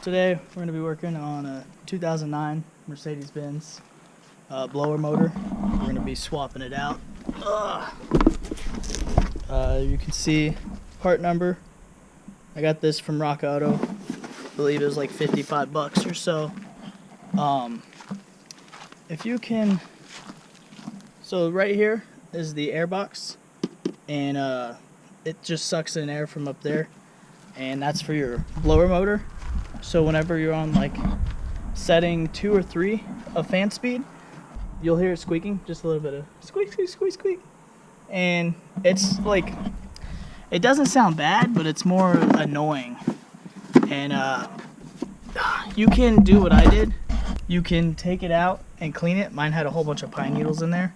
Today we're going to be working on a 2009 Mercedes-Benz blower motor. We're going to be swapping it out. You can see part number. I got this from Rock Auto. I believe it was like 55 bucks or so. If you can, so right here is the air box, and it just sucks in air from up there, and that's for your blower motor. So whenever you're on like setting 2 or 3 of fan speed, you'll hear it squeaking, just a little bit of squeak, squeak, squeak, squeak. And it's like, it doesn't sound bad, but it's more annoying. And you can do what I did. You can take it out and clean it. Mine had a whole bunch of pine needles in there.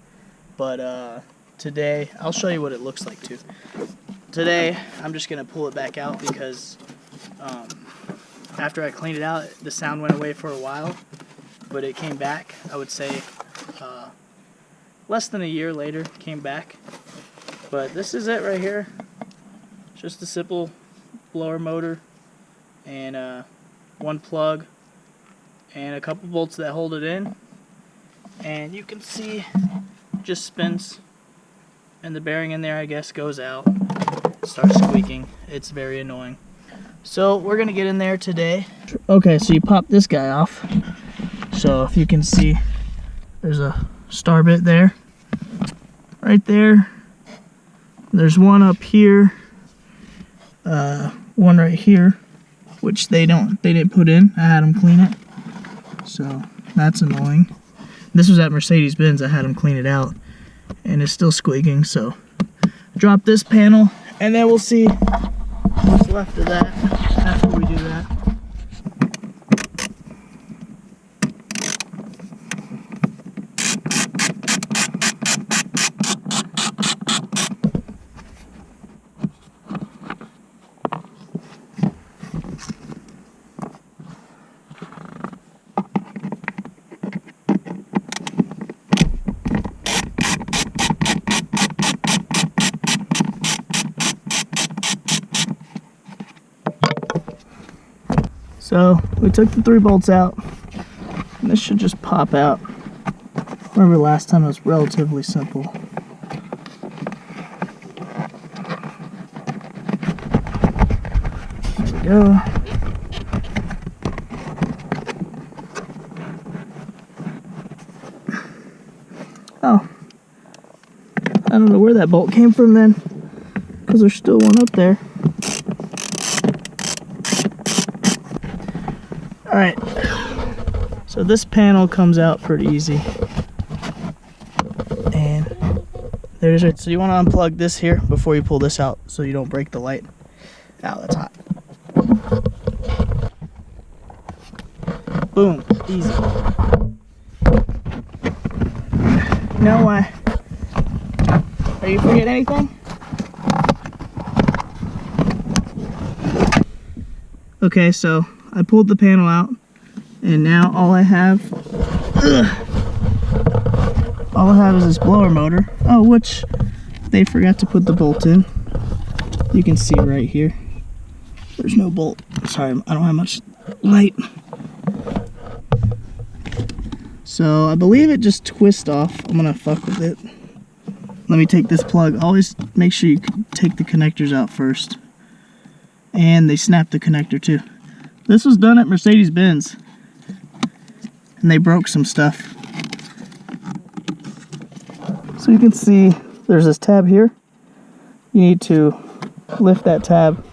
But today, I'll show you what it looks like too. Today, I'm just gonna pull it back out because after I cleaned it out, the sound went away for a while, but it came back. I would say less than a year later, came back. But this is it right here. Just a simple blower motor and one plug and a couple bolts that hold it in. And you can see it just spins, and the bearing in there, I guess, goes out, starts squeaking. It's very annoying. So we're gonna get in there today. Okay, so you pop this guy off. So if you can see, there's a star bit there, right there. There's one up here, one right here, which they didn't put in. I had them clean it, so that's annoying. This was at Mercedes-Benz. I had them clean it out, and it's still squeaking. So drop this panel, and then we'll see what's left of that after we do that. So we took the 3 bolts out, and this should just pop out. Remember last time it was relatively simple. There we go. Oh, I don't know where that bolt came from then, because there's still one up there. Alright, so this panel comes out pretty easy, and there's it. So you want to unplug this here before you pull this out so you don't break the light. Ow, that's hot. Boom, easy. No way. Are you forgetting anything? Okay, so I pulled the panel out, and now all I have is this blower motor. Oh, which they forgot to put the bolt in. You can see right here. There's no bolt. Sorry, I don't have much light. So I believe it just twists off. I'm gonna fuck with it. Let me take this plug. Always make sure you take the connectors out first. And they snap the connector too. This was done at Mercedes-Benz, and they broke some stuff. So you can see there's this tab here. You need to lift that tab,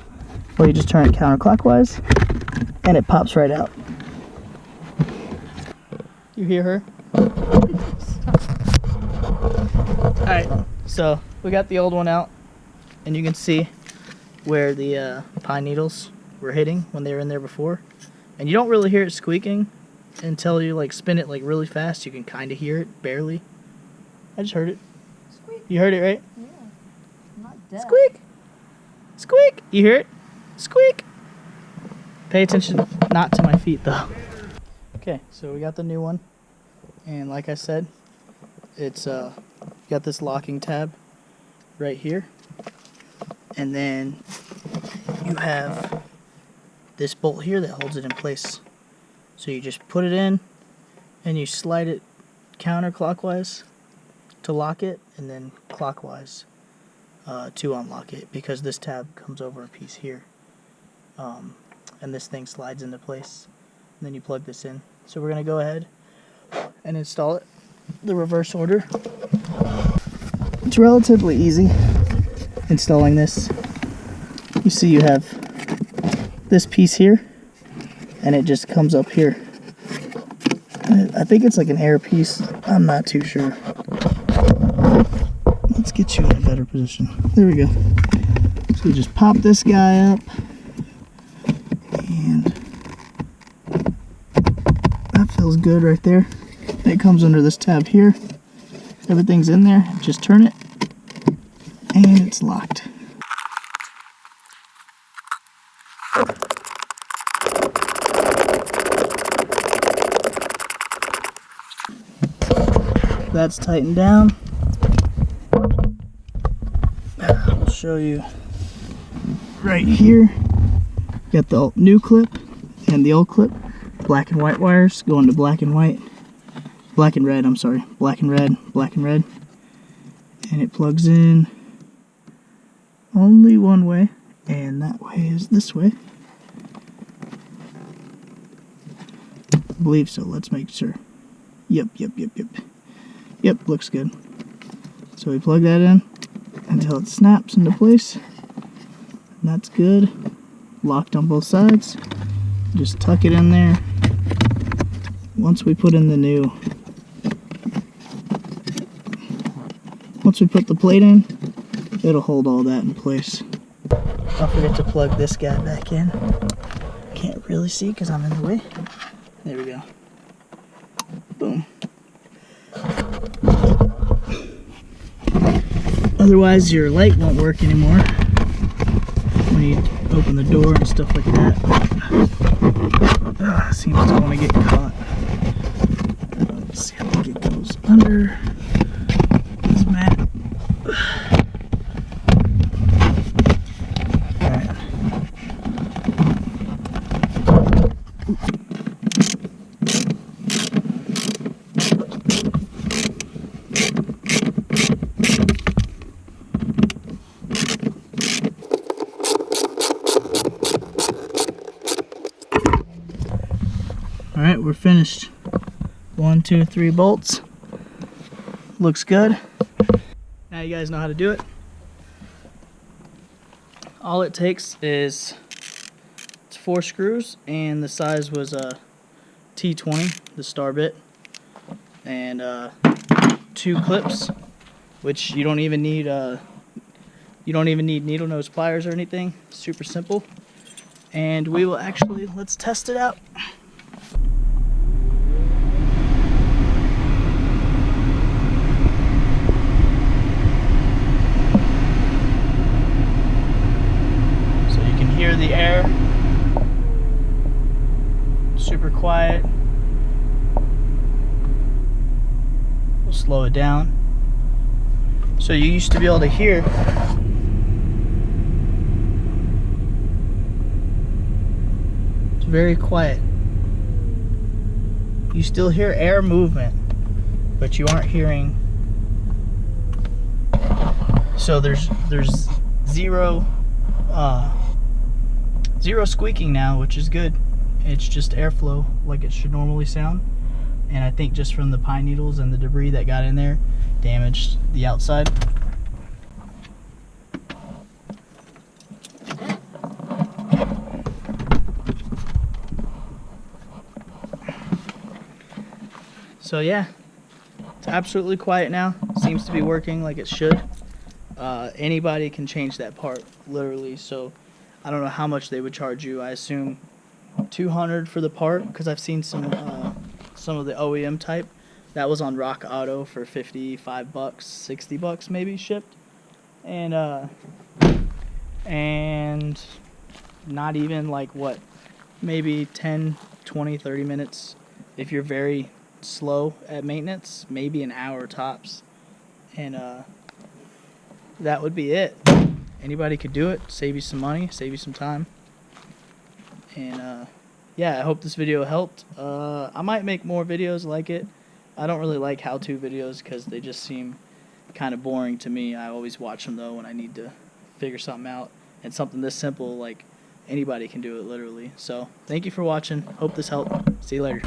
or you just turn it counterclockwise, and it pops right out. You hear her? Alright, so we got the old one out, and you can see where the pine needles were hitting when they were in there before, and you don't really hear it squeaking until you like spin it like really fast. You can kind of hear it barely. I just heard it. Squeak. You heard it, right? Yeah. I'm not deaf. Squeak, squeak. You hear it? Squeak. Pay attention not to my feet though. Okay, so we got the new one, and like I said, it's got this locking tab right here, and then you have this bolt here that holds it in place. So you just put it in and you slide it counterclockwise to lock it, and then clockwise to unlock it, because this tab comes over a piece here, and this thing slides into place, and then you plug this in. So we're going to go ahead and install it the reverse order. It's relatively easy installing this. You see you have this piece here, and it just comes up here. I think it's like an air piece. I'm not too sure. Let's get you in a better position. There we go. So you just pop this guy up, and that feels good right there. It comes under this tab here. Everything's in there. Just turn it, and it's locked. That's tightened down. I'll show you right here. Got the new clip and the old clip. Black and white wires going to black and white. Black and red, I'm sorry. Black and red, black and red. And it plugs in only one way, and that way is this way. I believe so. Let's make sure. Yep. Yep, looks good. So we plug that in until it snaps into place. And that's good. Locked on both sides. Just tuck it in there. Once we put in the new... Once we put the plate in, it'll hold all that in place. Don't forget to plug this guy back in. Can't really see because I'm in the way. There we go. Boom. Otherwise your light won't work anymore when you open the door and stuff like that. Seems to want to get caught. Let's see, I think it goes under this mat. Alright. Alright, we're finished. 1, 2, 3 bolts. Looks good. Now you guys know how to do it. All it takes is 4 screws, and the size was a T20, the star bit, and 2 clips, which you don't even need needle nose pliers or anything. Super simple. And we will actually, let's test it out. Hear the air, super quiet. We'll slow it down. So you used to be able to hear it's very quiet. You still hear air movement, but you aren't hearing. So there's zero squeaking now, which is good. It's just airflow like it should normally sound. And I think just from the pine needles and the debris that got in there damaged the outside. So yeah, it's absolutely quiet now. Seems to be working like it should. Anybody can change that part, literally. So I don't know how much they would charge you. I assume $200 for the part, because I've seen some of the OEM type that was on Rock Auto for $55, $60 maybe shipped, and not even like what, maybe 10, 20, 30 minutes if you're very slow at maintenance, maybe an hour tops, and that would be it. Anybody could do it, save you some money, save you some time. And yeah, I hope this video helped. I might make more videos like it. I don't really like how-to videos because they just seem kind of boring to me. I always watch them though when I need to figure something out, and something this simple, like anybody can do it literally. So thank you for watching. Hope this helped. See you later.